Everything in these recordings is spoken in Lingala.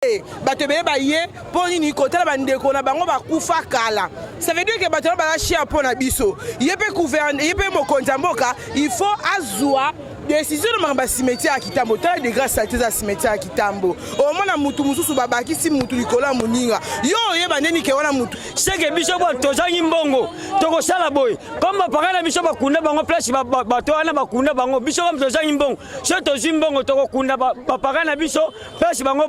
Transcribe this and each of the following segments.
bato beye baye po nini kotala bandeko na bango bakufa kala. Ça veut dire que bato ba chia po na biso. Yepe gouvernement, yepe mokonzi mboka, il faut azwa décision de mamba cimetière à Kitambo. Tala de grâce saleté à cimetière à Kitambo. Au moins na mutu mususu babaki si mutu likola muninga. Yo yeba neni ke wana mutu. Seke biso ba tozangi mbongo. Toko sala boy. Comme parents na biso bakunda bango place bato wana bakunda bango. Biso comme tozangi mbongo. So tozi mbongo toko kunda ba parents na biso place bango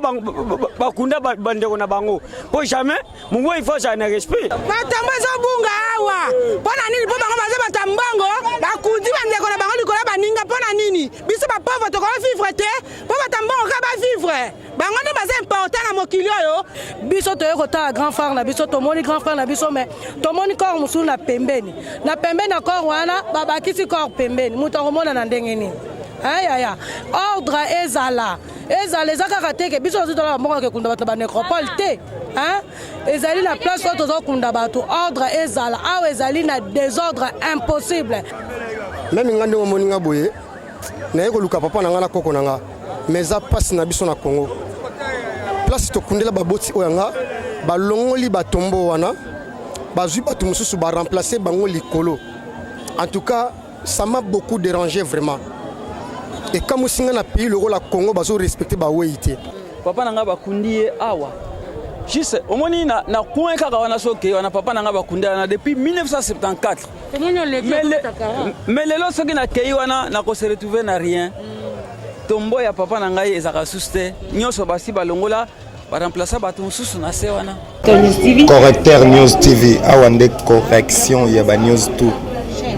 bakunda bandeko na bango. Pour jamais mungo il faut ça na respect. Batamba zo bunga awa. Pona nini po bango baza batambango bakundi bandeko na bango likola baninga pona nini. Biso ba pauvre to ko vivre te. Po batambango ka ba vivre. Bango ne baza important na mokili yo. Biso to yoko ta grand frère na biso to moni grand frère na biso mais to moni corps musu na pembeni. Na pembeni na corps wana babakisi corps pembeni. Muto komona na ndenge nini. Aya ordre ezala. Ezala ezaka te ke biso zo la moko ke kunda bato ba nécropole te. Hein? Ezali na place où tozo kunda bato ordre ezala. Awa ezali na désordre impossible. Même ngande mo moninga boye. Na yeko luka papa na ngana koko na nga. Mais ça passe na biso na Congo. Place to kundela baboti oyanga ba longoli ba tombo wana. Ba zui ba tumususu ba remplacer bango likolo. En tout cas, ça m'a beaucoup dérangé vraiment. Et comme si on a pays le rôle à Congo, bazo respecter ba weite. Papa nanga bakundi awa. Juste au moins na coin kaka wana soke wana papa nanga bakundi na depuis 1974. Mais les lots soki na kei wana na ko se retrouver na rien. Tombo ya papa nanga ezaka suste. Nyoso basi balongola ba remplacer bato mususu na se wana. Correcteur News TV awande correction ya ba news tout.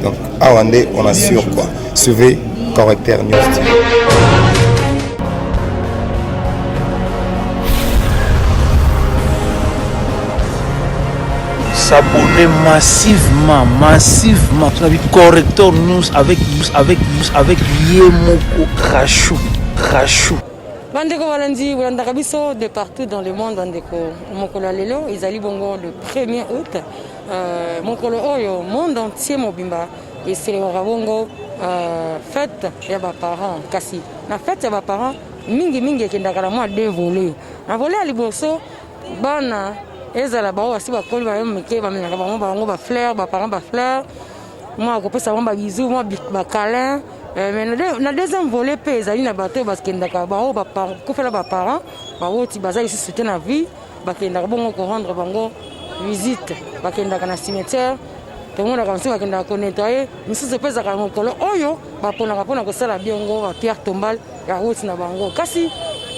Donc awande on assure quoi. Suivez Correcteur News TV. S'abonner massivement. Tu as vu Correcteur News avec Yemoko Krachou. Bandeko Walandi, Walanda Kabiso, de partout dans le monde, Bandeko, Mokolo Lelo, Isali Bongo le 1er août, Mokolo Oyo, monde entier Mobimba, et c'est le Rabongo, fête, il y a des parents, Kassi. La fête, il y a des parents, mingi qui ndakala moi dévolé. Na volé à Liboso, Bana, ezala ba wasi ba koli ba meke ba menaka bango ba fleur, ba parents ba fleur. Moi ko pesa ba bisou, moi ba câlin. Mais na deuxième volet pe ezali na bateau parce que ndaka ba ba ko fela ba parents, ba woti bazali si c'était na vie, ba kendaka bongo ko rendre bango visite, ba kendaka na cimetière. Tout le monde a commencé à nettoyer. Mais si c'est pas ça, oyo, ba pona ko sala biongo ba pierre tombale ya woti na bango. Kasi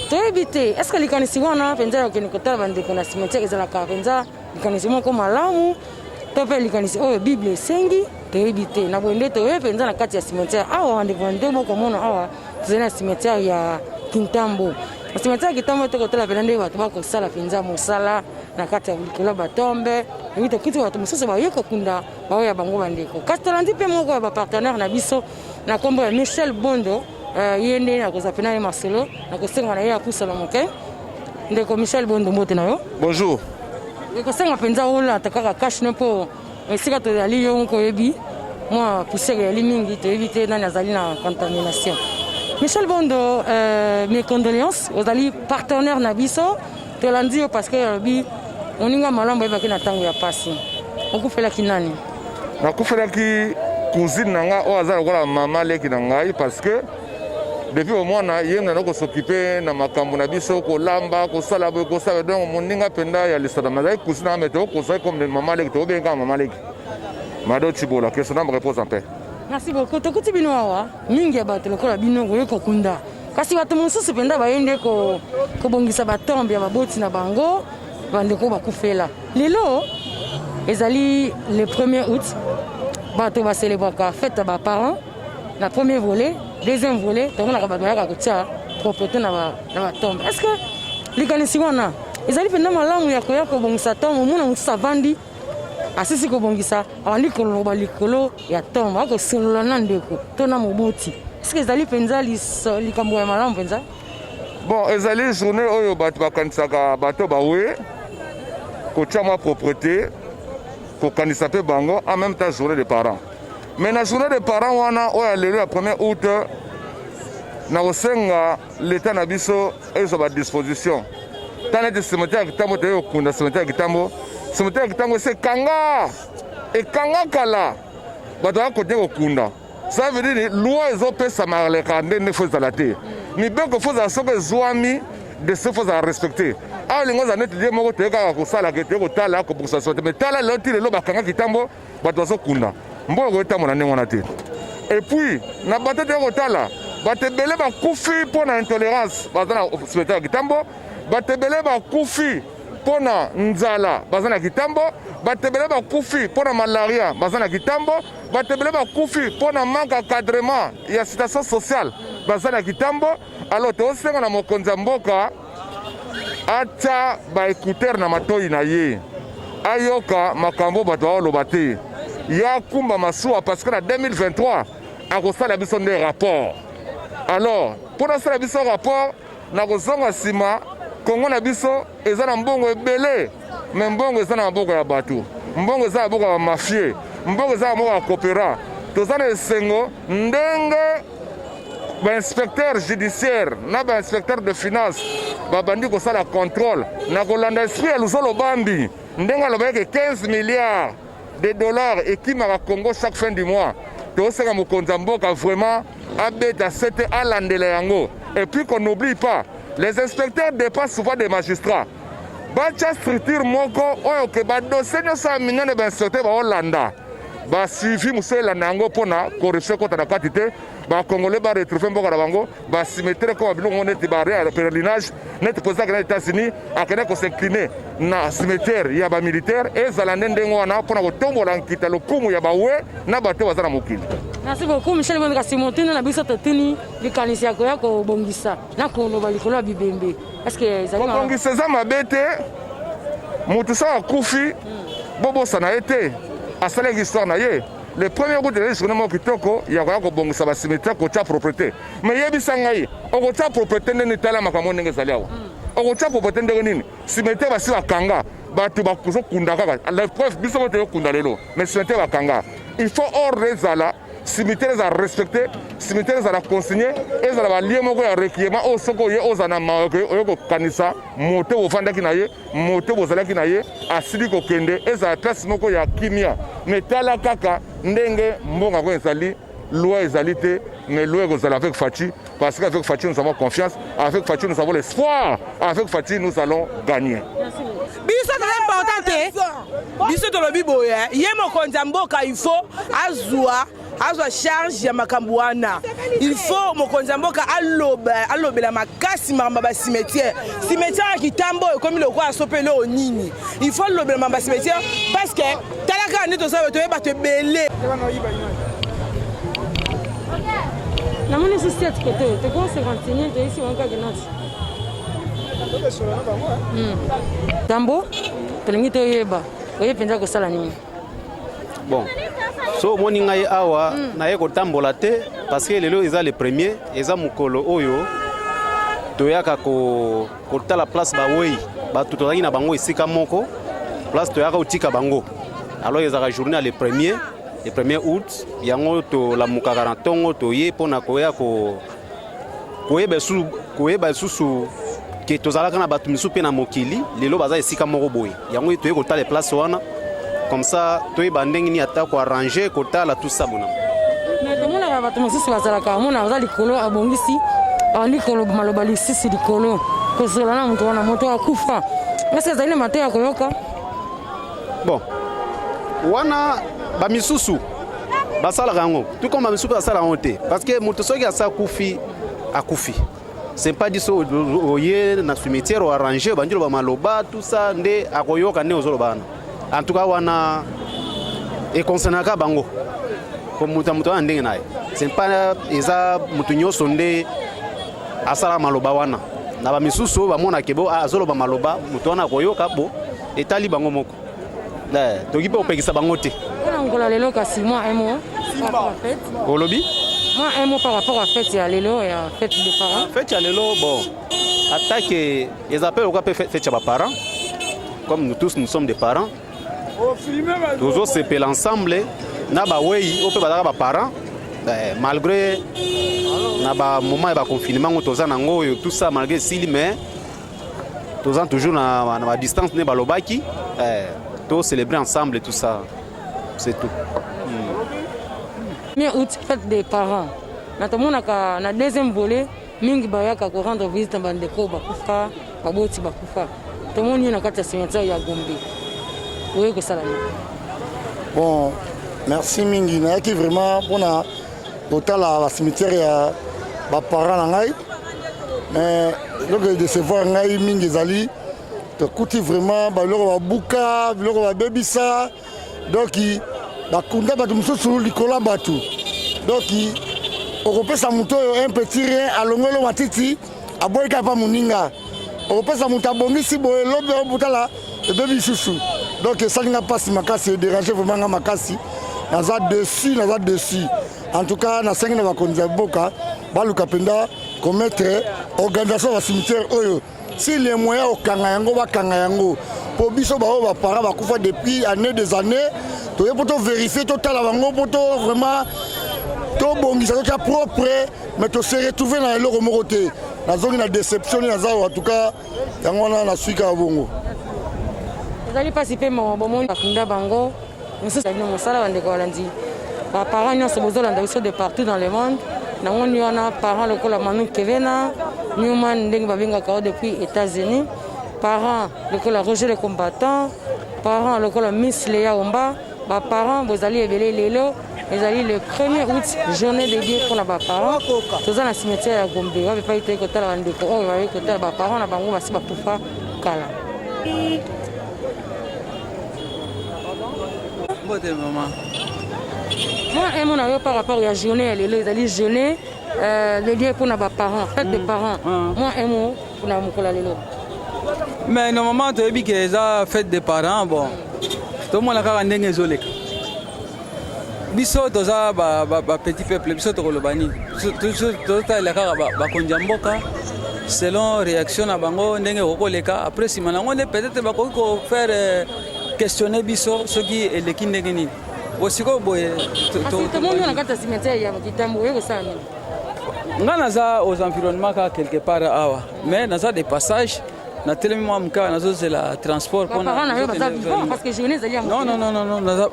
to éviter, est-ce que les kanisi wana penza ko ni kotala bande ko na cimetière ezala ka penza, les kanisi mo ko malamu, to pe les kanisi oyo Bible sengi, to éviter. Na bonde to penza na kati ya cimetière. Awa ande bonde mo ko mona awa, zena cimetière ya Kintambo. Na cimetière Kintambo to kotala penande bato ba ko sala penza mosala na kati ya likolo batombe. Evite kitu bato mosusu ba yeko kunda ba ya bango bandeko. Kasi tolandi pe moko ba partenaire na biso na kombo ya Michel Bondo. Yende na koza pena Marcelo na kosenga na ya pusala moke ndeko Michel Bondo mbote na yo. Bonjour. Ndeko senga penza ola takaka cash no po esika to ali yo ko yebi moi poussière ya limingi to éviter na nazali na contamination. Michel Bondo mes condoléances aux ali partenaire na biso to landi parce que bi oninga malambo eba kina tango ya pasi. Okufela kinani? Na kufela ki cousine nanga o azala kola mama leki na ngai parce que depuis au moins na yenda na ko s'occuper na makambo na biso ko lamba ko sala bo ko sala donc moninga penda ya lisada mazai cousine na meto ko ça comme maman leki to benga maman leki mado chibola question na me repose en paix. Merci beaucoup. To kuti bino awa mingi abato lokola bino ko kunda kasi bato mosusu penda bayende ko bongisa batombe ya baboti na bango bandeko bakufela lelo ezali le 1er août bato va célébrer la fête à parents. La première volet, deuxième volet, tout le monde a propriété dans la tombe. Est-ce que les Ghanésiens ils allaient venir là où il y a que bon ça tombe, au moins on s'avandi. Assis que bon ça, on dit que l'on va l'écolo, il y a tombe, que c'est le nandeko, ton amour boti. Est-ce que ils allaient penser les camouais malins penser? Bon, ils allaient journée au bateau bakansaka bateau baoué, kochama propriété. Pour candidater pe bango en même temps journée des parents. Mais la journée des parents wana o ya lelo ya 1er août na osenga l'état na biso ezo ba disposition tana de cimetière Kitambo te okunda cimetière Kitambo c'est kanga et kanga kala bato côté okunda ça veut dire loi ezopesa maleka ndene faut zalate ni beko faut za soke zwami de ce faut à respecter a lingo za net die moko te ka ko sala ke te ko tala ko pour ça mais tala loti le loba kanga Kitambo bato azokunda mbo ko tamona ndengona te et puis na bato te ko tala bato belé ba kufi pour na intolérance bazana cimetière Kitambo bato belé ba kufi pour na nzala bazana Kitambo bato belé ba kufi pour na malaria bazana Kitambo bato belé ba kufi pour na manque d'encadrement ya situation sociale bazana Kitambo alors to senga na mokonza mboka ata ba écouteur na matoi na ye ayoka makambo bato oloba te ya kumba masuwa parce que na 2023 akosala biso nde rapport alors pour nasala biso rapport nakozonga nsima kongo na biso eza na mbongo ebele me mbongo eza na maboko ya bato mbongo eza na maboko ya bamafie mbongo eza na maboko ya kopera toza na esengo ndenge bainspecteur judiciaire na bainspecteur de finance babandi kosala contrôle na kolanda esprit ya lusolo bambi ndenge alobaki 15 milliards de dollars ekimaka Congo chaque fin du mois tosenga mokonzi ya mboka vraiment abeta sete alandela yango et puis qu'on n'oublie pas les inspecteurs dépassent souvent des magistrats bacha structure moko oyo ke badossier nyonso ya minene bainspecteur baolanda basuivi mosu elanda yango mpona corruption kota na kati te bakongolais baretrouve mboka na bango basimetre koma biloko neti barea ya pèlerinage neti président akende états-unis akende kosincline na cimetière ya bamilitaire ezala nde ndenge wana mpona kotombola nkita lokumu ya bawe na bato baza na mokili. Merci beaucoup Michel Bonga Simotini na biso totini likanisi ya koya kobongisa na koloba likolo ya bibembe parce que ezali kobongisa eza mabe te motu so akufi bobosana ye te asalaki histoire na ye le premier coup de l'histoire mo kitoko ya koya kobongisa basimetiere kotia propriété mais yebisa ngai okotia propriété ndeni tala makambo ndenge ezali awa okotia propriété ndenge nini simetiere basi bakanga bato bakuzokunda kaka la preuve biso moto yokunda lelo mais simetiere bakanga il faut ordre ezala cimetière ezala respecté cimetière ezala consigné ezala balie moko ya requiem oyo soki oye oza na maoke oyo kokanisa mote bofandaki na ye mote bozalaki na ye asili kokende ezala place moko ya kimia mais tala kaka ndenge mbongo yango ezali loi ezali te mais loi ekozala avec Fachi parce qu'avec Fachi nous avons confiance avec Fachi nous avons l'espoir avec Fachi nous allons gagner. biso tala important te biso tolobi boye ye mokonzi ya mboka il faut azwa charge ya makambo wana il faut mokonzi ya mboka alobela makasi makambo basimetiere cimetière ya Kitambo ekomi lokola asopele o nini il faut alobela makambo basimetiere parce que talaka nde tosala toye bato ebele namoni si cette côté toko se renseigner te ici wanka genati Tambo tolingi toyeba oye penza kosala nini bon so omoni ngai awa naye kotambola te parce que lelo eza le premier eza mokolo oyo toyaka kotala place bawei bato tozalaki na bango esika moko place toyaka kotika bango alors ezaka journée le 1er août yango tolamukaka na ntongo toye mpona koya koyeba lisusu ke tozalaka na bato misu mpe na mokili lelo baza esika moko boye yango toye kotala place wana comme ça toyeba ndenge nini ata koarrange kotala tout ça bonamo mais tomonaka bato mosusu bazalaka amona baza likolo abongisi alikolo maloba lisisi likolo kozola na moto wana moto akufa ese ezali na mate ya koyoka bon wana bamisusu basalaka yango tout comme bamisusu basalaka yango te parce que moto soki asa akufi c'est pas dit so oye na cimetière o arranger banjilo ba maloba tout ça nde akoyoka nde ozoloba bana en tout cas wana e concernaka bango comme mutu wana ndenge naye c'est pas eza mutu nyonso nde asala maloba wana na bamisusu bamona kebo azoloba maloba mutu wana akoyoka bo etali bango moko toki mpe opekisa bango te wana ngola lelo kasi moi un mot olobi moi un mot par rapport à fête ya lelo ya fête des parents fête ya lelo bon attaque les appels au cap fête ya ba parents comme nous tous nous sommes des parents toujours se pel ensemble na ba wei au pe ba parents malgré na ba moment ba confinement toza nango tout ça malgré s'il mais Tous toujours à ma distance, ne balobaki, tous célébrer ensemble et tout ça, c'est tout. Mais août, fête des parents. Na deuxième volet, mingi bayaka ko rendre visite à bandeko bakufa, baboti bakufa. Tout le monde y a un cimetière ya Gombe. Oui, que ça là. Bon, merci mingi na qui vraiment pour na total la cimetière ya ba parents ngai. Mais le décevoir ngai mingi zali te coûte vraiment ba loko ba buka, loko ba bebisa. Donc ba kunda ba tumso likola batu. Donc okopesa muto un petit rien alongolo matiti aboyika pa muninga. Okopesa muto abongisi boye lobe obutala bebi susu. Donc ça n'a pas si makasi déranger vraiment makasi. Naza dessus. En tout cas na sengi na bakonza boka baluka penda commettre organisation de cimetière oyo. Si les moyens okanga yango bakanga yango. Pour biso ba ba para ba kufa depuis des années. To poto vérifier total bango poto vraiment to bongisa to propre mais to se retrouver dans le moroté. Na zone na déception na za en tout cas yango na suika bongo. Vous allez participer mon bon bakunda bango. Nous sommes dans mon salon de Golandi. Les parents nous sont besoin de partout dans le monde. Nous avons parents locaux à Manu Kevena, Newman Deng Babinga Kao depuis les États-Unis, parents locaux à Roger les combattants, parents locaux à Miss Léa Omba, parents vous allez éveiller Lélo, vous allez le 1er août, journée dédiée pour les parents. Tous dans le cimetière à Gombe, vous n'avez pas été côté la Ndeko, vous avez côté les parents, les bango va pour faire Kala. Moi, mon avis par rapport à la journée, les alliés jeûner, le lieu pour nos parents, fête des parents. Moi, un mot pour nos parents. Mais normalement, tu as dit que ça fête des parents, bon, tout le monde a quand même désolé. Biso to za ba petit peuple, biso to kolobani. Tout ça la kara ba konjamboka. Selon réaction na bango ndenge kokoleka. Après si manango peut-être ba ko faire questionner biso ce qui est le kindengeni. Osiko boye tout le monde na kata cimetière ya kitambo yeko sana. Ngana za aux environnements quelque part awa. Mais naza des passages na tellement muka nazo c'est la transport pour parce que journée zali non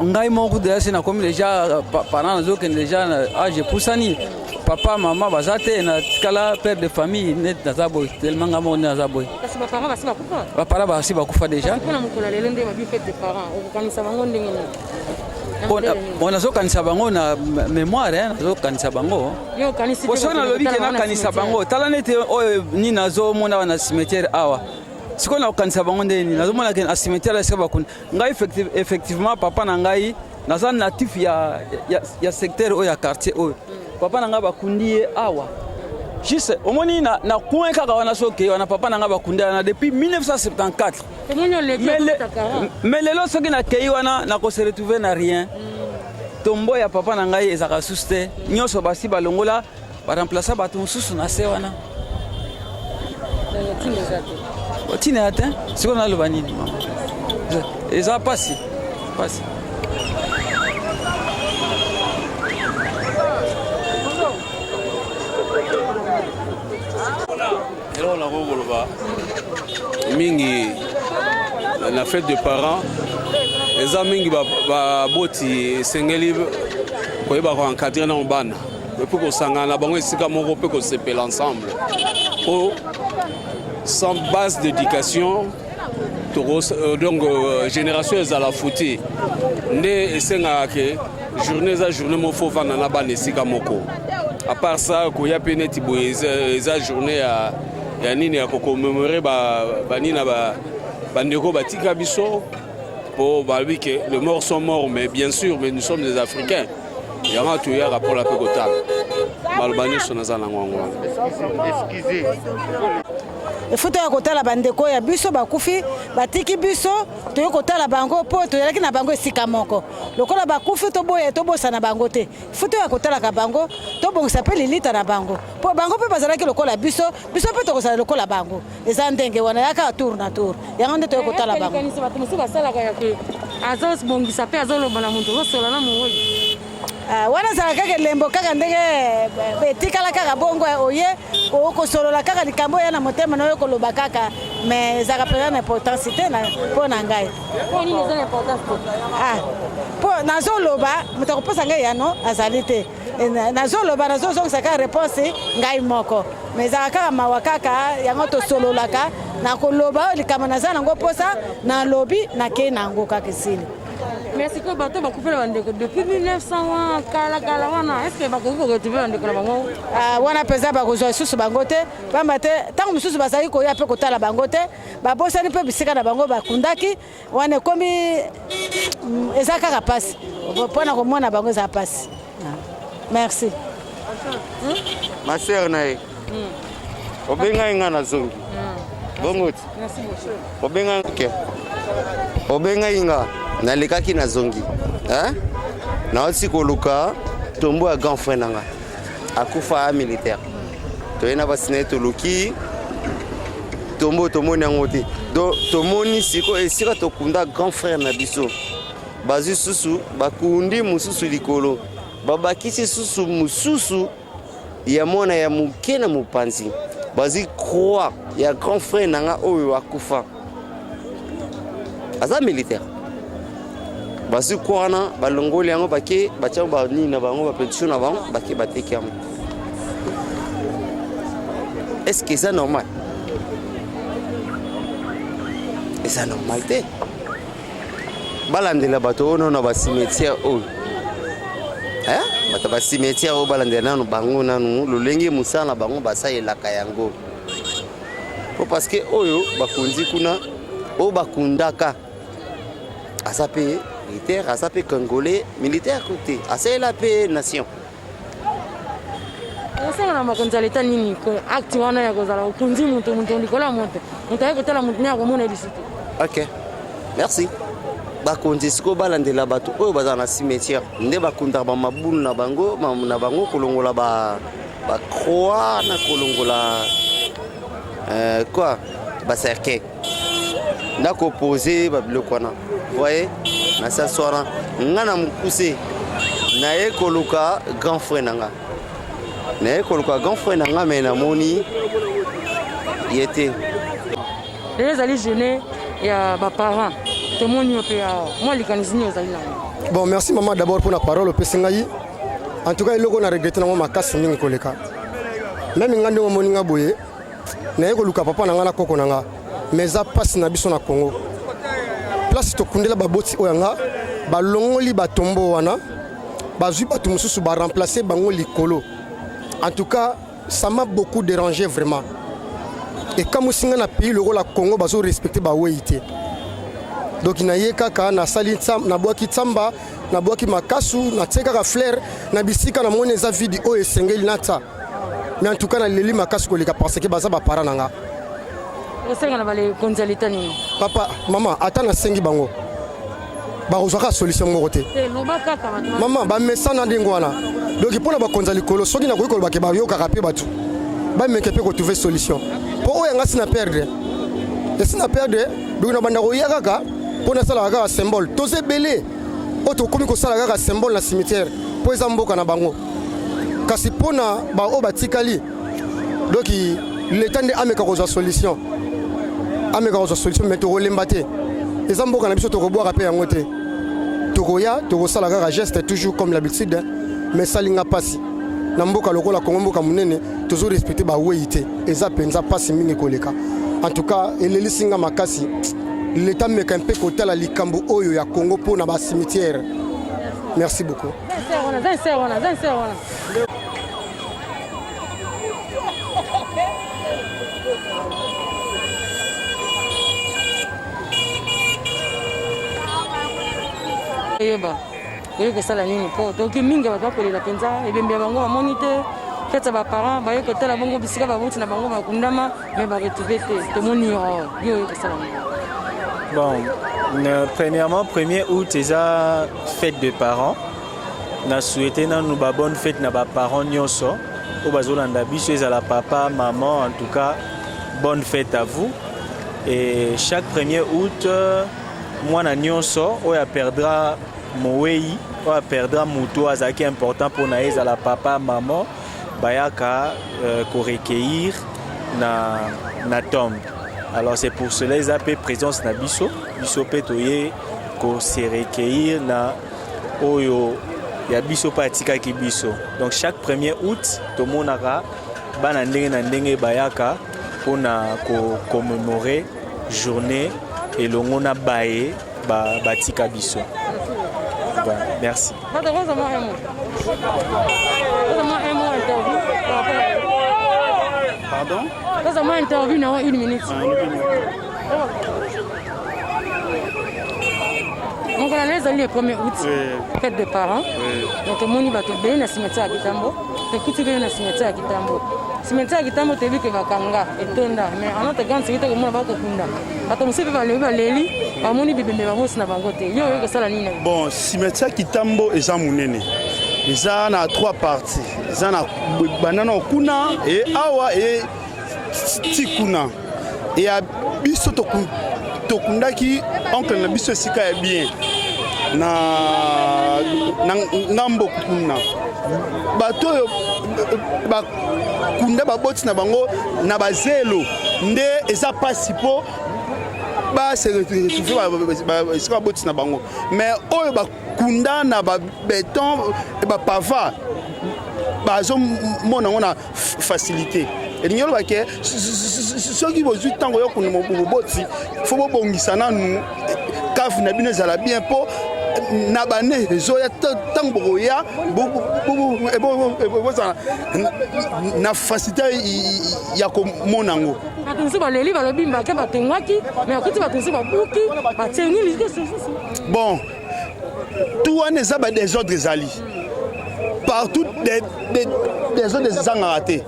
ngai moko de c'est na comme déjà parents nazo que déjà âge poussani papa maman bazate na kala père de famille net naza boy tellement ngamo naza boy parce que parents basi bakufa parents basi bakufa déjà pour na mukola lelo nde babi fête des parents okanisa bango ndenge on a kanisa bango na mémoire nazo kanisa bango yo kanisi ko sona lobi ke na kanisa bango tala nete oyo ni nazo mona na cimetière awa siko na kanisa bango ndeni nazo mona ke na cimetière sika bakunda ngai effectivement papa na ngai naza natif ya secteur oyo ya quartier oyo papa na ngai bakundi awa juste omoni na coin kaka wana soke wana papa na ngai bakundi na depuis 1974 mais lelo soki na kei wana na ko se retrouver na rien tombo ya papa na ngai ezaka suste nyoso basi balongola ba remplacer bato mususu na se wana otina ate siko na loba nini mama eza pasi elo na koloba mingi la fête des parents eza mingi baboti esengeli koyeba koencadre na bana mpe kosangana na bango esika moko mpe kosepela ensemble po sans base d'éducation donc génération ezala futi nde esengaka ke journée eza journée moko fo vanda na bana esika moko à part ça koya mpe neti boye eza journée ya nini ya kokommémorer banini na bandeko batika biso pour balobi que les morts sont morts mais bien sûr mais nous sommes des Africains yango toya rapport la pe kotala baloba nyonso naza nango yango efuta ya kotala bandeko ya biso bakufi batiki biso toyo kotala bango po toyelaki na bango esika moko lokola bakufi toboya tobosa na bango te futa ya kotala ka bango tobongisa pe lilita na bango po bango pe bazalaki lokola biso pe tokosala lokola bango eza ndenge wana yaka tour na tour yango nde toyo kotala bango kanisa bato mosusu basalaka ya ke azobongisa pe azoloba na moto ozosola na mongoyi wana ezala kaka elembo kaka ndenge etikala kaka bongo oye okosolola kaka likambo oya na motema na oyo koloba kaka mais ezalaka mpenza na importance te mpo na ngai mpo nazoloba moto akoposa ngai yano azali te nazoloba nazozongisa kaka réponse ngai moko mais ezalaka kaka mawa kaka yango tosololaka na koloba oyo likambo naza nango mposa nalobi nakei nango kaka esili. Mais c'est que bateau va couper la bande depuis 1900 kala wana est-ce que va couper retrouver la bande bango wana peza ba kozwa susu bango te pamba te tango mususu bazali koya pe kotala bango te babosani pe bisika na bango bakundaki wana komi eza kaka pasi pona komona bango eza pasi. Merci. Ma sœur nae obenga inga na zongi bongo merci monsieur obenga ke obenga inga nalekaki na zongi naoti koluka tombo ya grand frère nanga akufa militaire toyena basine toluki tombo tomoni yango te donc tomoni siko esika tokunda grand frère na biso bazwi susu bakundi mosusu likolo babakisi susu mosusu ya mwana ya moke na mopanzi bazwi croix ya grand frère nanga oyo akufa aza militaire basi kwana balongoli yango bake batia banini na bango bapetition na bango bake bateki yango. Est-ce que c'est normal? Et c'est normal te balandela bato oyo na basimetière oyo bato basimetière oyo balandela nanu bango nanu lolenge mosala na bango basalelaka yango po parce que oyo bakundi kuna oyo bakundaka asa pe militaire asa pe congolais militaire côté asalela pe nation osanga na makonzi aleta nini acte wana ya kozala okunzi mutu ndikola moto mutu ayekotala mutu ne akomona lisusu. Ok, merci. Bakonzi siko balandela bato oyo baza na cimetière nde bakundaka bamabulu na bango kolongola ba croix na kolongola quoi bacercueil ndako posé babiloko wana voyez na saswana nga na mokuse naye koluka grand frère nanga me namoni ye te ezali jeune ya baparent tomoni pe moi likanisi ni ozali nango. Bon, merci maman d'abord pour la parole opesi ngai. En tout cas eloko na regretter nango makasi mingi koleka même nga ndenge omoni nga boye naye koluka papa na nga na koko na nga mais eza mpasi na biso na Congo place tokundela baboti oyo nga balongoli batombo wana bazwi bato mosusu baremplace bango likolo. En tout cas ça m'a beaucoup dérangé vraiment et comme singa na pays lokola Congo bazo respecter bawei te donc naye kaka na sali na bwaki tsamba na bwaki makasu na teka ka fleur na bisika na moni eza vidi o esengeli nata mais en tout cas na leli makasu koleka parce que baza ba parana nga osenga na bale konzalita nini papa maman ata na sengi bango ba kozaka solution moko te maman ba mesana ndingo wana donc pona ba konzali kolo soki na koyiko ba ke ba yoka ka pe batu ba meke pe ko trouver solution po o yanga sina perdre et sina perdre donc na banda ko yaka pona sala kaka symbole toze belé oto komi ko sala kaka symbole na cimetière po eza mboka na bango kasi pona ba o batikali donc l'état de ameka ko solution mais to rolemba te eza mboka na biso to ko boire pe yango te to ko ya to ko sala kaka geste toujours comme l'habitude mais salinga pasi na mboka lokola Congo mboka munene toujours respecter ba weite eza penza pasi mingi koleka. En tout cas elelisinga makasi l'état meka mpe kotala likambo oyo ya Congo po na ba cimetière. Merci beaucoup. Yeba koyeka sala nini po toki mingi bato bakolela mpenza ebembe bango bamoni te kati ya baparent baye kotala bango bisika baboti na bango bakundama me baretrouve te tomoni yo oyoka sala nini. Bon, premièrement, 1er août, c'est la fête des parents. Nous souhaitons une bonne fête à nos parents. Au Bazolanda, bisous à la papa, maman, en tout cas, bonne fête à vous. Et chaque 1er août, moi, on perdra Moei oyo perdra moto azalaki important mpona ye ezala papa maman bayaka korecueillir na tombe. Alors c'est pour cela ils appellent présence na biso pe toye ko se recueillir na oyo ya biso pa atikaki biso. Donc chaque 1er août tomonaka bana ndenge bayaka mpona ko commémorer journée elongo na baye batika biso. Bon, merci. Pardon? Ça m'a interview dans 1 minute. Donc on a les 1er août, fête des parents. Donc tout le monde va te bénir dans le cimetière à Kitambo. Écoutez bien dans le cimetière à Kitambo. Le cimetière à Kitambo, tu as vu que Vakanga est tonda. Mais en notre grande sécurité, comment on va te kunda? Attends, monsieur va lever Léli, va moni bébé va mousse na bangote. Yo que ça la nina. Bon, cimetière Kitambo est en monene. Ils ont 3 parties. Ils ont banana kuna et awa et tikuna. Et à biso tokundaki oncle na biso sika est bien. Na ngambo kuna. Bato ba kunda baboti na bango na bazelo nde eza pasipo ba se retrouver ba sika baboti na bango. Mais oyo ba kunda na ba béton et ba pava bazo mona ona facilité. Et nous avons dit que ceux qui ont eu le temps de faire des faut bongisa nanu kaf na bino zala bien po na bane zo ya tango boya na facilité ya ko monango atunzi ba leli ba lobimba ke ba tengwaki mais akuti ba tunzi ba buki ba tengi lisque bon tout on est ba des ordres ali partout des ordres des angaraté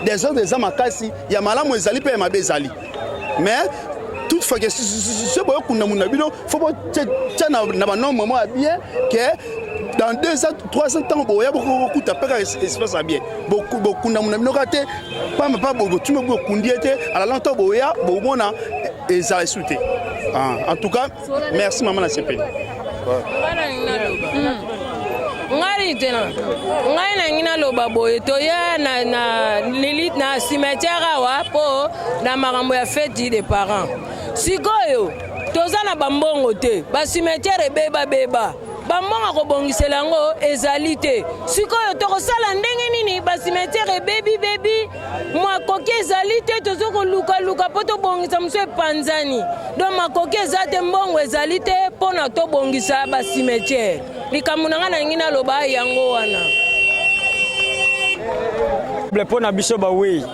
des ordres des amakasi ya malamu ezali pe mabe ezali mais toutefois que ce boyo kuna munabilo faut pas na ba nom moment bien que dans 2 ans 300 ans boya beaucoup tapeka espace bien beaucoup na munabilo raté pas beaucoup tu me beaucoup ndiete à la longtemps boya bomona ezali souté en tout cas merci maman la CP ngari tena ngai na ngina loba boye to ya na lilite na cimetière awa po na makambo ya fête des parents sikoyo toza na bambongo te ba cimetière beba bambongo kobongisela yango ezali te sikoyo tokosala ndenge nini ba cimetière bebi makoki ezali te tozoko luka po tobongisa mosu epanzani donc makoki eza te mbongo ezali te mpo na tobongisa ba cimetière likambo na nga na ngina loba yango wana mpo na biso bawei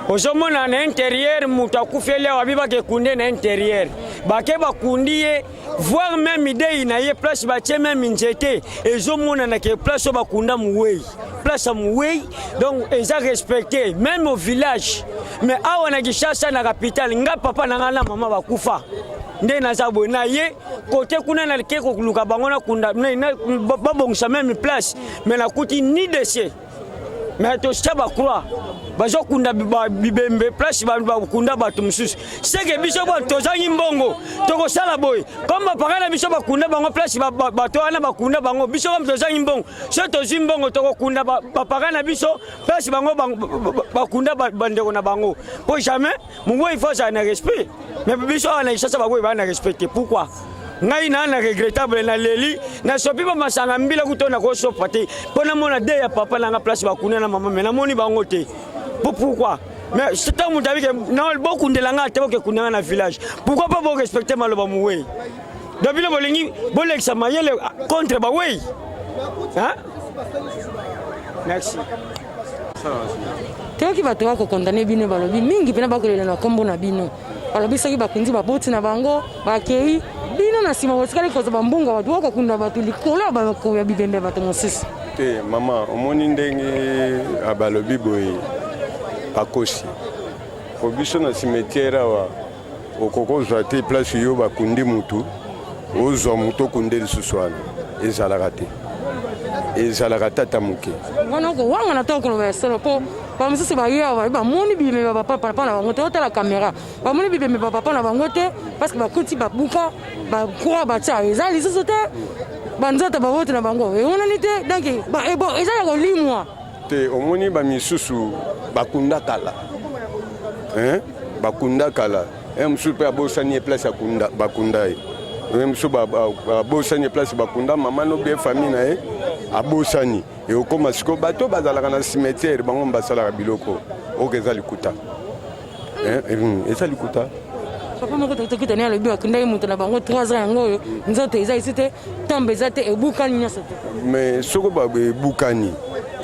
ozomona na intérieur moto akufeli awa bibake kunde na intérieur bake bakundi ye voir même idée na ye place batie même nzete ezomona na ke place bakunda muwei place muwei donc eza respecté même au village mais awa na Kinshasa na capitale nga papa na nga na mama bakufa nde naza boye na ye côté kuna na ke kokuluka bango na kunda babongisa même place mais nakuti ni décès mais to chaba croix bazo kunda bibembe place bakunda bato mususu seke biso bo tozangi mbongo tokosala boye comme bapakana biso bakunda bango place bato wana bakunda bango biso comme tozangi mbongo so tozwi mbongo tokokunda bapakana biso place bango bakunda bandeko na bango po jamais mungo il faut ça na respect mais biso wana isasa bagoye bana respecter pourquoi ngai na regrettable na leli na sopi ba masanga mbila kutona ko sopa te pona mona de ya papa na nga place bakuna na mama mena moni bango te pourquoi mais c'est tant muta que na beaucoup de langa te ke kuna na village pourquoi pas vous respecter maloba muwe depuis le bolingi bolexa mayele contre ba wey hein merci te ki bato ko condamner bino balobi mingi pena bakolela na kombo na bino balobi soki bakundi baboti na bango bakei bino na sima wasikali koza bambunga watu wako kunda batu likolo bako ya bibembe batu mosisi te mama omoni ndenge abalobi boye akosi obiso na cimetière awa okokozwa te place yo bakundi mutu ozwa mutu okunde lisusu wana ezalaka tata moke wana oko wanga na to koloba solo po bamosusu bayewa bamoni bibembe bapapa na bango te otala caméra bamoni bibembe bapapa na bango te parce que bakuti babuka bakura batia eza lisusu te banzata bavote na bango emonani te donc eza ya kolimwa te omoni bamisusu bakunda kala bakunda kala mosusu mpe abosani eplace bakunda ye mosusu babosani eplace bakunda mama no bie famille na ye abosani ekokoma sikoyo bato bazalaka na cimetière bango basalaka biloko oyo eza likuta eza likuta papa moko tokitani alobi bakundaki moto na bango 3 ans yango oyo nzoto eza esi te ntambo eza te ebukani nyonso te mais soko ebukani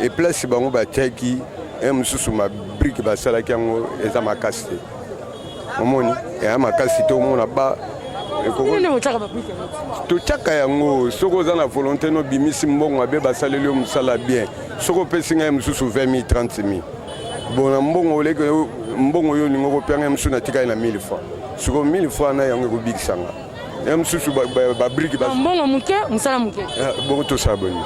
eplace bango batiaki mosusu mabrike basalaki yango eza makasi te omoni eya makasi te omona ba totyaka yango soki oza na volonté no bimisi mbongo abe basaleli yo mosala bien soki opesi ngai mosusu 20 000 30 000 bona mbongo oleke mbongo oyo olingi okopia ngai mosusu natikali na 1000 francs soki 1000 francs na yango ekobikisanga ya mosusu babrike mbongo moke mosala moke bongo tosala boni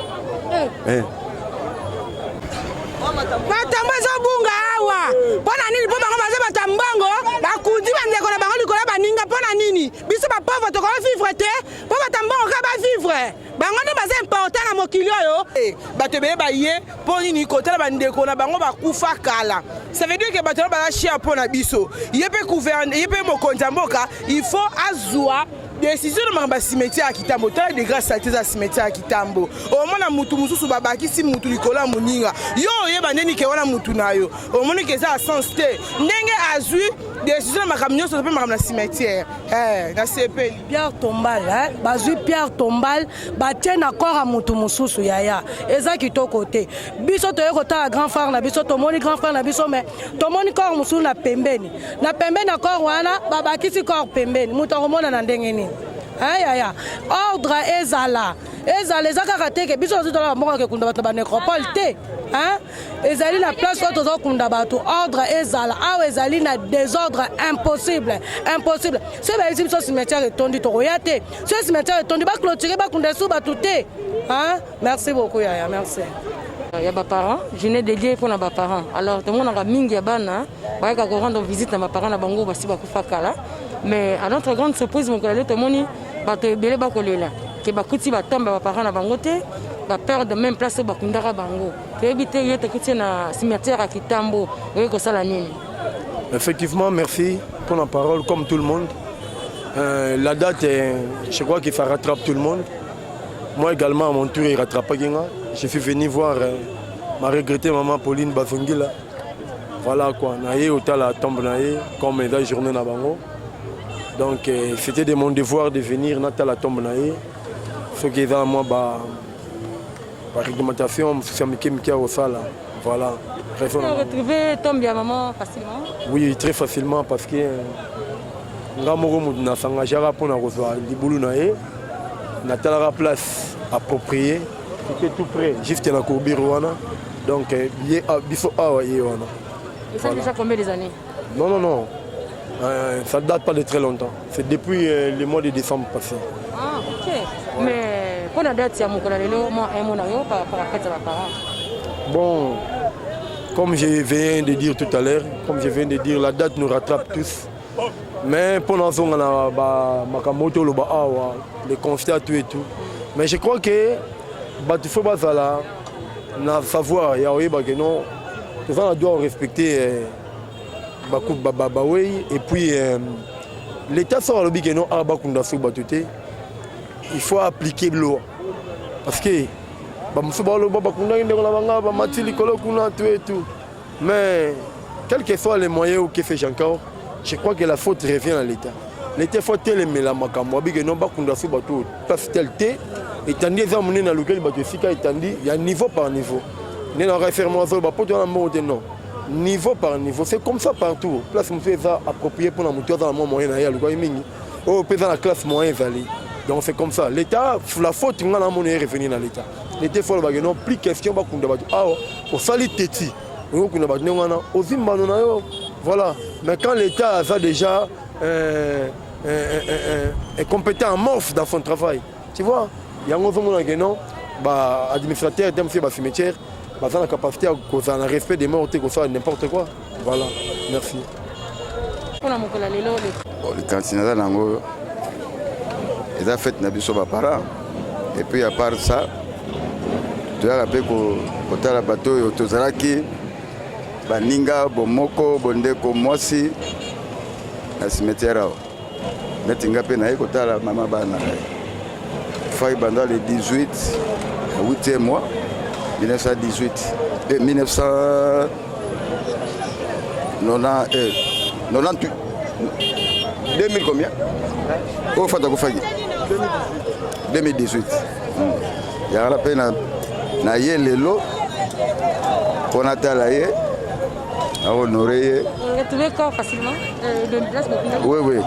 batambo ezobunga awa mpo na nini mpo bango baza bato ya mbongo bakundi bandeko na bango likolo baninga mpo na nini biso bapauvre tokovivre te mpo bato ya mbongo ka bavivre bango nde baza important na mokili oyo bato ebele baye mpo nini kotala bandeko na bango bakufa kala ça veut dire ke bato baza chia mpo na biso ye mpe mokonzi ya mboka il faut azwa décision de makambo ya cimetière ya kitambo tala degré salite eza cimetière ya kitambo omona mutu mosusu babakisi mutu likolo ya moninga yo oyeba ndeni ke wana mutu na yo omoni ke eza ya sens te ndenge azwi décision na makambo nyonso mpe makambo na cimetière nasepeli Pierre Tombal bazwi Pierre Tombal batie na corps ya mutu mosusu yaya eza kitoko te biso toye kotala grand frère na biso tomoni grand frère na biso mais tomoni corps mosusu na pembeni na corps wana babakisi corps pembeni mutu akomona na ndenge nini ayaya ordre ezala eza kaka teke biso ozitola bamoko akekunda bato na banécropole te ezali na place oyo tozokunda bato ordre ezala awa ezali na désordre impossible so bayisi biso cimetière etondi tokoya te so cimetière etondi baclôture bakunda esu bato te merci beaucoup yaya merci ya baparents journée dédiée mpona baparents alors tomonaka mingi ya bana bayaka korendre visite na baparents na bango basi bakufa kala mais à notre grande surprise mokolo lelo tomoni bato ebele bakolela ke bakuti batombe baparents na bango te baperdre même place oyo bakundaka bango toyebi te yo tokuti na cimetière ya kitambo oyo kosala nini. Effectivement, merci pour la parole comme tout le monde. La date, je crois qu'il ça rattrape tout le monde. Moi également, à mon tour, il rattrape pas Genga. Je suis venu voir ma regrettée maman Pauline Bafungila. Voilà quoi, naïe au la tombe naïe, comme la journée na bango. Donc c'était de mon devoir de venir dans la tombe naïe. Ce qui est dans moi, par réglementation, c'est Mikia au sala. Voilà. Vous avez retrouvé tombe ya maman facilement? Oui, très facilement parce que Ngamoro Moudna s'engagera pour la recevoir Libulu naïe. Nathalie place appropriée, c'était tout près, juste la Kourbirouana. Donc, biso awa yewana. Et ça déjà combien des années? Non. Ça ne date pas de très longtemps. C'est depuis le mois de décembre passé. Ah, ok. Mais pour la date, il y a un mois par rapport à la fête de la parole. Bon, comme je viens de dire tout à l'heure, la date nous rattrape tous. Mais pour nous, on a les constats, tout et tout. Mais je crois que il faut savoir, on doit respecter et puis l'État sort le big non il faut appliquer l'eau parce que mais quels que soient les moyens que fait encore, je crois que la faute revient à l'État. L'État faut tellement la makambo big non ba kunda su bato parce tel té et tandis amener dans lequel bato fika et tandis il y a niveau par niveau. Né dans référence au bato dans le non. Niveau par niveau, c'est comme ça partout. Place monsieur ça approprié pour la moteur dans le moyen d'ailleurs le gars mingi. Oh dans la classe moyenne vallée. Donc c'est comme ça. L'État la faute on a mon revenir dans l'État. L'État faut le non plus question ba kunda bato. Ah au sali teti. On kunda bato ngana ozimba na yo. Voilà. Mais quand l'État a déjà est compétent en morphe dans son travail. Tu vois, il y a un autre monde qui non, bah administrateur d'un cimetière. Dans la capacité à causer un respect des morts, n'importe quoi. Voilà, merci. Le candidat Nango, ils ont fait Nabiso Bapara. Et puis à part ça, tu as rappelé que la bateau Tozalaki, Baninga, Bomoko, Bondeko, Mosi, la cimetière. Mais tu as rappelé que la maman Bana. Faille pendant le 18, 8e mois, 1918. Et 1998. 2000 combien? Oh, Fatako Fagi. 2018. Il y a la peine na ye lelo on a talaye à honorer. On retrouve corps facilement de place. Oui, oui.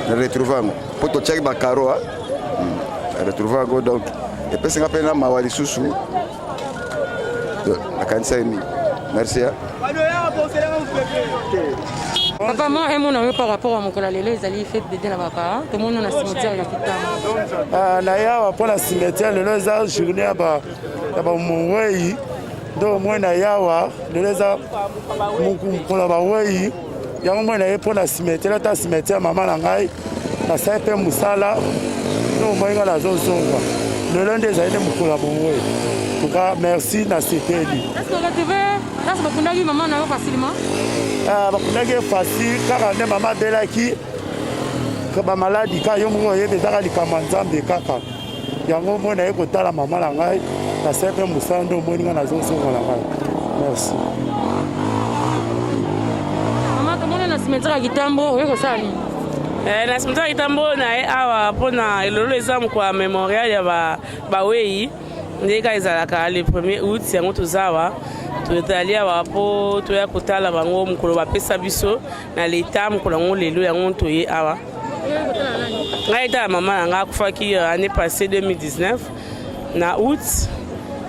Nous retrouvons. Pour tout check Bakaro, retrouvons donc. Et puis c'est un peu na mawali susu. La Kansai. Merci. Papa, moi, par rapport à mon collègue, les alliés fait de la papa, tout le monde a un cimetière à Naya, pour la cimetière, le lézard, journée à mon way. Donc, moi, Naya, le lézard, pour la way. Il y a un moment pour la cimetière, la cimetière, maman Langai, la CP Moussala, donc, moi, la zone sombre. Le lundi, des années, pour la mon way. En tout cas, merci, Nassité. Est-ce que vous avez maman facilement? Bakundaki facile kaka nde mama belaki bamaladi ka yo moko oyebi ezaka likambo ya nzambe kaka yango mona ye kotala mama na ngai nase mpe mosala nde omoni ngai nazosonga na ngai. Merci. Mama tomoni na cimetière ya Kitambo oye kosala nini? Na cimetière ya Kitambo na ye awa mpona elolo eza mokwa mémorial ya bawei nde ka ezalaka le 1er août yango toza awa tozali awa mpo toya kotala bango mokolo bapesa biso na leta mokolo yango lelo yango toye awa. Ngai etala mama na ngai akufaki année passée 2019 na août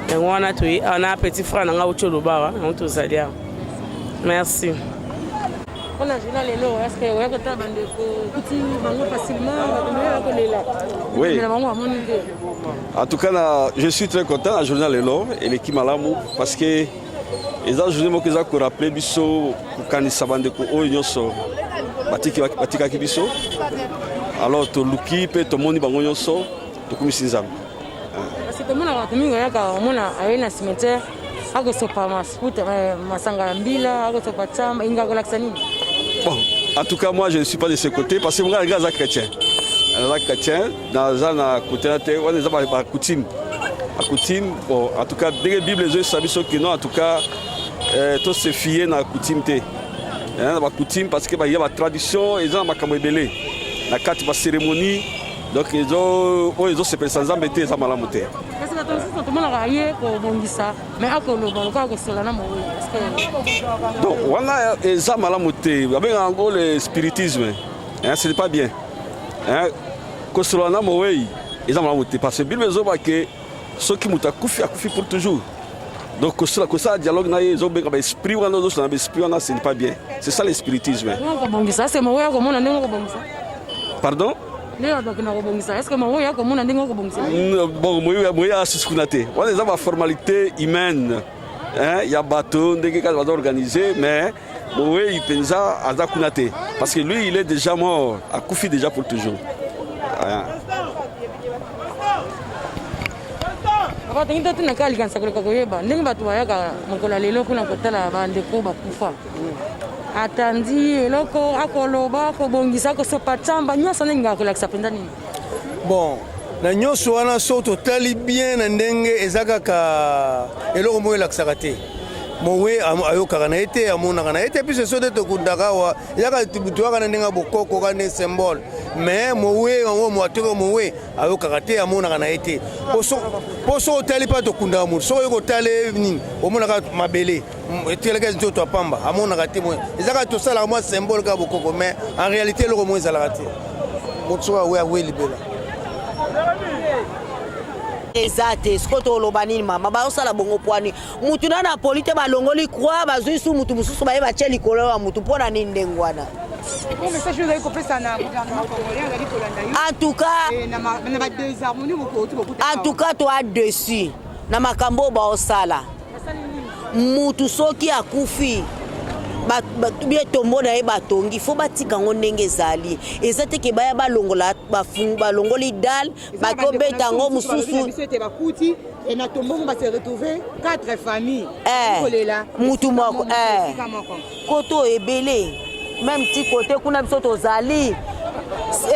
yango wana toye awa na petit frère na ngai uti oloba awa yango tozali awa. Merci. On a journal lelo, est-ce que oya kotala bandeko kuti bango facilement bakomeya kolela? Oui. En tout cas, je suis très content à Journal Lelo et l'équipe Malamu parce que les journaux que j'ai rappelé biso kanisa bandeko oyo nyonso batika ki biso. Alors to luki pe to moni bango nyonso to komisi nzambe. Parce que tout le monde a commis yaka mona ayena cimetière ako sopa masfuta masanga mbila ako sopa chamba inga kolakisa nini? Bon, en tout cas moi je ne suis pas de ce côté parce que moi les gars chrétien. Les chrétiens dans un côté on les a pas coutume. Bon, en tout cas dès que Bible les sabi so que non en tout cas tout se fier na coutume té. Na ba coutume parce que il y a la tradition et ont makambo ebele. Na kati ba cérémonie donc ils ont se penser nzambe té za malamu té. Parce que tout le monde a yé ko bongisa mais akolo baloka ko sala na mo est-ce que donc voilà za malamu té avec en gros le spiritisme. Ce n'est pas bien. Kosolana mowe ils ont malamu té parce que Bible zoba que ceux qui muta kufi akufi pour toujours. Donc ça dialogue na ils ont bien esprit on a dans esprit on a c'est pas bien. C'est ça le spiritisme. Bongisa c'est mowe ko mona ndenge ko bongisa. Pardon? Est-ce que maman a comme on a dit bon, moi a suskunate. On les a ma formalité humaine. Il y a bateau, des gars va organiser, mais moi il pense à zakunate parce que lui il est déjà mort, à Koufi déjà pour toujours. Papa tingi tatu nakali kansa kuliko koyeba. Ndenge batu wayaka mokola lelo kuna kotala bandeko bakufa. Atandi eloko akoloba ko bongisa ko sopa chamba nyoso ninga kolakisa penda nini. Bon, na nyoso wana so totali bien na ndenge ezaka ka eloko mo elakisaka te. Mowe ayokaka na ete amonaka na ete puis so de tokundaka wa yaka tuwaka na ndenge bokoko ka ne symbole. Mais mowe ngo mo atoko mowe ayokaka te amonaka na ete. Poso otali pa tokundaka mo. So yoko tale nini omonaka mabele. Eteleka nzoto apamba amonaka te mo. Ezaka to sala mo symbole ka bokoko mais en réalité le mo ezalaka te. Motsoa we libela. Exacte, ce que oloba nini mama ba osala bongo poani mutu na polite balongoli croix bazui su mutu mususu ba eba cheli kolowa mutu pona nini ndengwana. Bon message vous avez compris ça na gouvernement congolais ngali kolanda yo. En tout cas na ba désharmonie beaucoup. En tout cas toi dessus na makambo ba osala. Mutu soki akufi bien tombo na ye batongi fo batika ngo ndenge ezali eza te ke baya balongola balongoli dal bakobeta ngo mosusu et na tombo on va se retrouver 4 familles mutu moko koto ebele même ti côté kuna biso tozali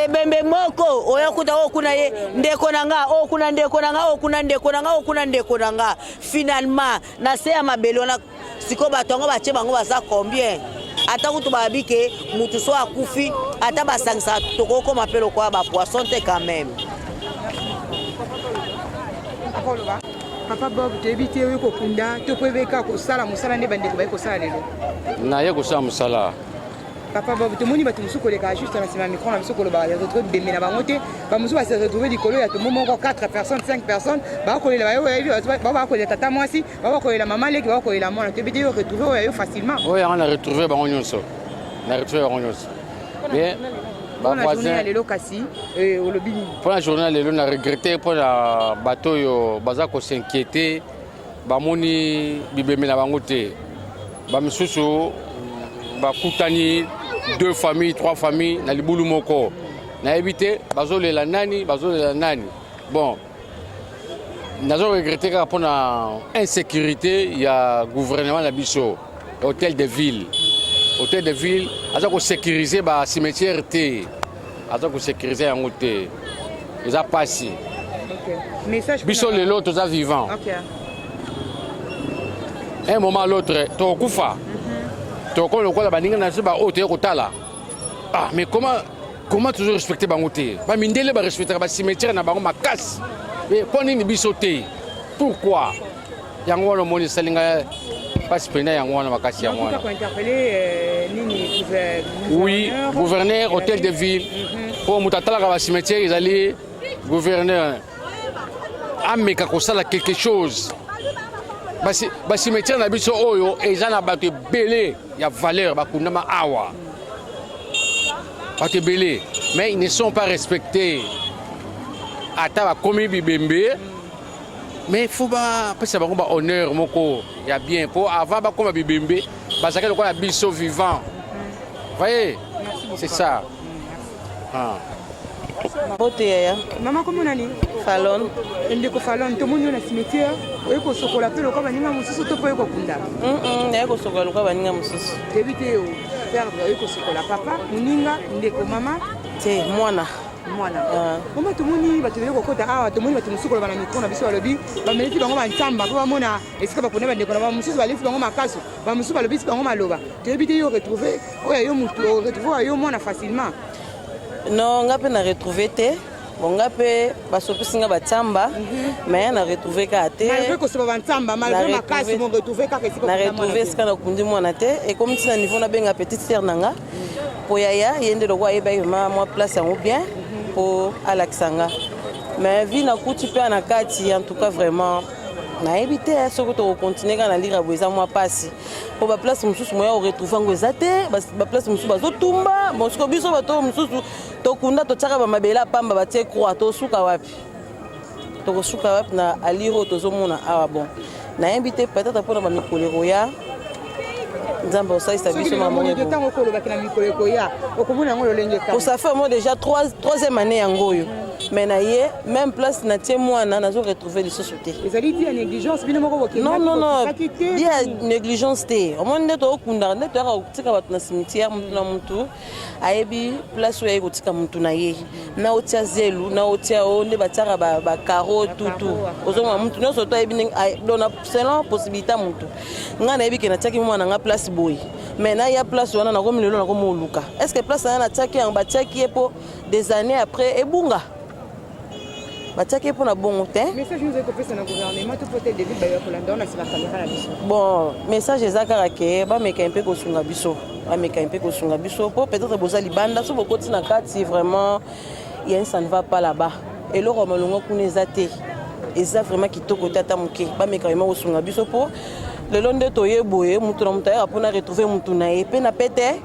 ebembe moko oyakuta okuna ye ndeko nanga okuna ndeko nanga okuna ndeko nanga okuna ndeko nanga finalement na se ya mabelo na siko batongo bache bango baza combien ata kutu babike mutu so akufi ata basangisa tokoko mapelo kwa ba poisson te quand même. Papa Bob tu habite yo ko kunda to kwebeka ko sala musala ne bande ko ba ko sala lelo na ye ko sala musala. Papa Bob tout moni batu musuko leka juste na sima micro na musuko lo ba retrouver bemé na bango te ba musuko va se retrouver likolo ya tout moment 4 personnes 5 personnes ba ko lela ba ko lela tata mwasi ba ko lela maman leki ba ko lela mwana te bidi yo retrouver yo facilement. Oui, on a retrouvé bango nyonso. On a retrouvé bango nyonso. Bien. Pour la journée lelo kasi olobini. Pour la journée lelo na regretté pour la bateau yo baza ko s'inquiéter ba moni bibemé na bango te. Ba misusu ba kutani 2 familles, 3 familles, na libulu moko. Na éviter, bazolela nani. Bon, nazo regretté car pour la insécurité, il y a gouvernement na biso, hôtel de ville. Hôtel de ville, azo ko sécuriser ba cimetière té. Azo ko sécuriser en hôtel. Ils a passé. OK. Message biso lelo toza vivant. OK. Un moment l'autre, to kufa. Quand le quoi baninga na ba ote ko tala. Ah mais comment toujours respecter bangote? Ba mindele ba respecter ba cimetière na bango makasi. Mais poni ni bisoté. Pourquoi? Yango no moni salinga pas pena yango na makasi yango. On peut interpeller nini oui, gouverneur hôtel de ville. Pour mutatala ba cimetière ils allaient gouverneur ameka ko sala quelque chose. Ba cimetière na biso oyo eza na bato belé ya valeur bakunda ma awa bato belé mais ils ne sont pas respectés ata ba komi bibembe mais faut ba pesa bango ba honneur moko ya bien pour avant ba koma bibembe ba sakela ko na biso vivant voyez c'est ça Boteya. Maman comment nani? Fallon. Ndeko Fallon to moni na cimetière oyeko sokola pe lokwa baninga mususu to poyeko kunda. Na yeko sokola lokwa baninga mususu. Debite yo perdre oyeko sokola papa muninga ndeko mama te mwana. Comment to moni batu yeko kota awa to moni batu musuko bana mikro na biso balobi ba meleti bango ba ntamba po bamona esika ba kona ndeko na mususu baleti bango makaso ba mususu balobi bango maloba. Debite yo retrouver oya yo mutu retrouver yo mona facilement. Non, on a retrouvé te. On a pu basopisinga batamba, mais on a retrouvé kate. Malgré que ce soit batamba, malgré ma casse, on a retrouvé kate. On a retrouvé ce qu'on a conduit moi na te. Et comme si na niveau na benga petite sœur nanga, pour yaya yende le roi eba moi place en bien pour Alexanga. Mais vie na kuti pe na kati en tout cas vraiment. Na évité ce que tu continuer quand lire à boisa moi passe pour ba place mususu moya o retrouver ngoza te ba place mususu bazo tumba bon ce que biso bato mususu to kunda to tsaka ba mabela pamba ba tie croix to suka wapi to suka wapi na aliro to zo mona awa bon na invité peut-être pour ba mikolero ya nzambe o saisa biso maman de temps ko lo bakina mikolero ya okomuna ngo lolenge ka ça fait moi déjà troisième année yangoyo. Mais même place na tie mwana nazo retrouver les sociétés. Les ali dit négligence bino moko boke. Non, il y a négligence té. Au moins neto okunda neto ka otika bat na cimetière mutu na mutu. Ayebi place oya kotika mutu na ye. Na otia zelu, na otia o ne bataka ba caro tout. Ozoma mutu no soto ayebi dona selon possibilité mutu. Nga na yebi ke na tiaki mwana nga place boy. Mais na ya place wana na komi lelo na komo luka. Est-ce que place na tiaki en batiaki pour des années après ebunga? Pour la bonne message nous est fait dans le gouvernement tout peut-être début d'ailleurs pour l'endroit c'est la caméra la biso. Bon message ezaka ke ba meka un peu ko sunga biso. Ba meka un peu ko sunga biso pour peut-être boza libanda so bokoti na kati vraiment il y a ça ne va pas là-bas. Et le romalongo kunezate. Eza vraiment kitoko tata muke. Ba meka vraiment ko sunga biso pour le long de toye boye mutu na mutu pour na retrouver mutu na e pe na pete.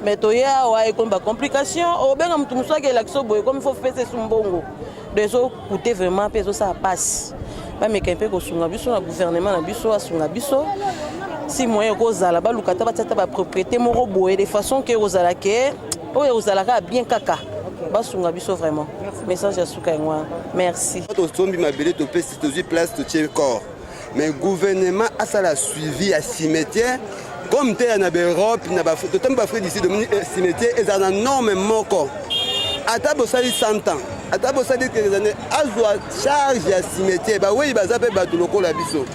Mais toya wa e comme ba complication o benga mutu muso ke lakso boye comme il faut faire ce sumbongo. Des autres coûter vraiment peso ça passe pas mais qu'un peu ko sunga biso na gouvernement na biso a sunga biso si moyen kozala baluka ta batata ba propriété moko boye de façon que kozala ke oyo kozalaka bien kaka basunga biso vraiment message ya suka ngwa merci tosombi mabele topesi tozwi place totie corps mais gouvernement asala suivi ya cimetière comme te na Europe na ba totambi ba frère d'ici de cimetière ezana norme moko ata bosali 100 ans ata bosali quelques années azwa charge ya cimetière ba oui baza pe bato lokola biso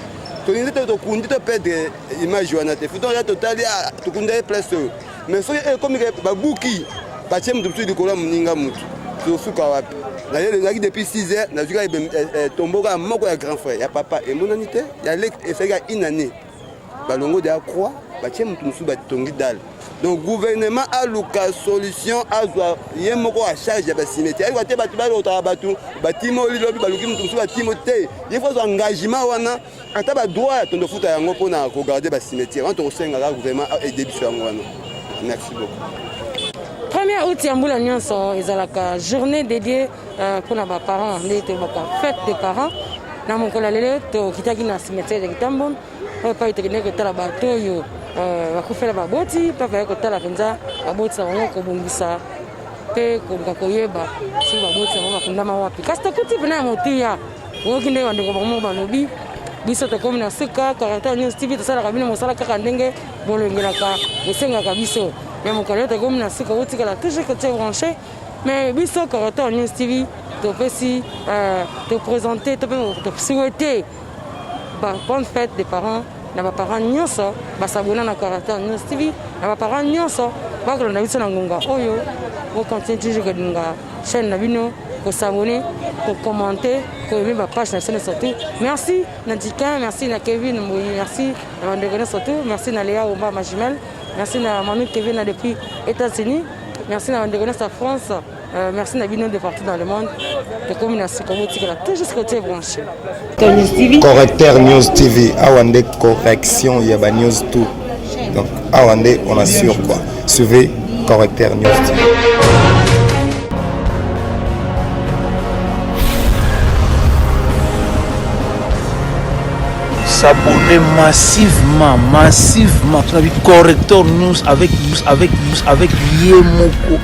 tolingi te tokundi to perdre image wana te futon ya totali tokundi place mais soki comme babuki batie mutu biso likolo ya moninga mutu tosuka wapi nayelelaki depuis 6 heures nazwika tomboka moko ya grand frère ya papa emonani te ya lek efeki ya une année balongo de ya croix batie mutu mosusu batongi dale donc gouvernement aluka solution azwa ye moko a charge ya basimetiere ayika te bato balotaka bato batimo lilobi baluki mutu mosusu batimo te ye fo azwa engagement wana ata badroit tondofuta yango mpona kogarde basimetiere wana tokosengaka gouvernement aide biso yango wana merci beaucoup. Premier août yambula nyonso ezalaka journée dédiée pour na parents nde tobaka fête des parents na mokolo lelo tokitaki na cimetière ya Kitambo pa itekene kotala bato oyo bakufela baboti pa va kotala penza baboti bango kobongisa pe koluka koyeba si baboti bango bakundama wapi kasi tokuti pena motuya okinde bandeko bango balobi biso tokomi na suka Caractère News TV tosalaka bino mosala kaka ndenge bolongelaka esengaka biso ya mokolo tokomi na suka otikala toujours que tu es branché mais biso Caractère News TV topesi te présenter te souhaiter bonne fête des parents na ba parents nyonso basabona na Caractère News TV na ba parents nyonso bakolanda biso na ngonga oyo on continue toujours que nga chaîne na bino ko s'abonner ko commenter ko aimer ma page na chaîne surtout merci Nadika merci na Kevin merci na Mandegone surtout merci na Léa Omba ma jumelle merci na Manu Kevin na depuis États-Unis merci na Mandegone sa France merci na bino de partout dans le monde de communication comme tu là toujours ce côté branché Caractère News TV awande correction ya ba news tout donc awande on assure quoi suivez Caractère News TV. S'abonner massivement Caractère News avec Yemoko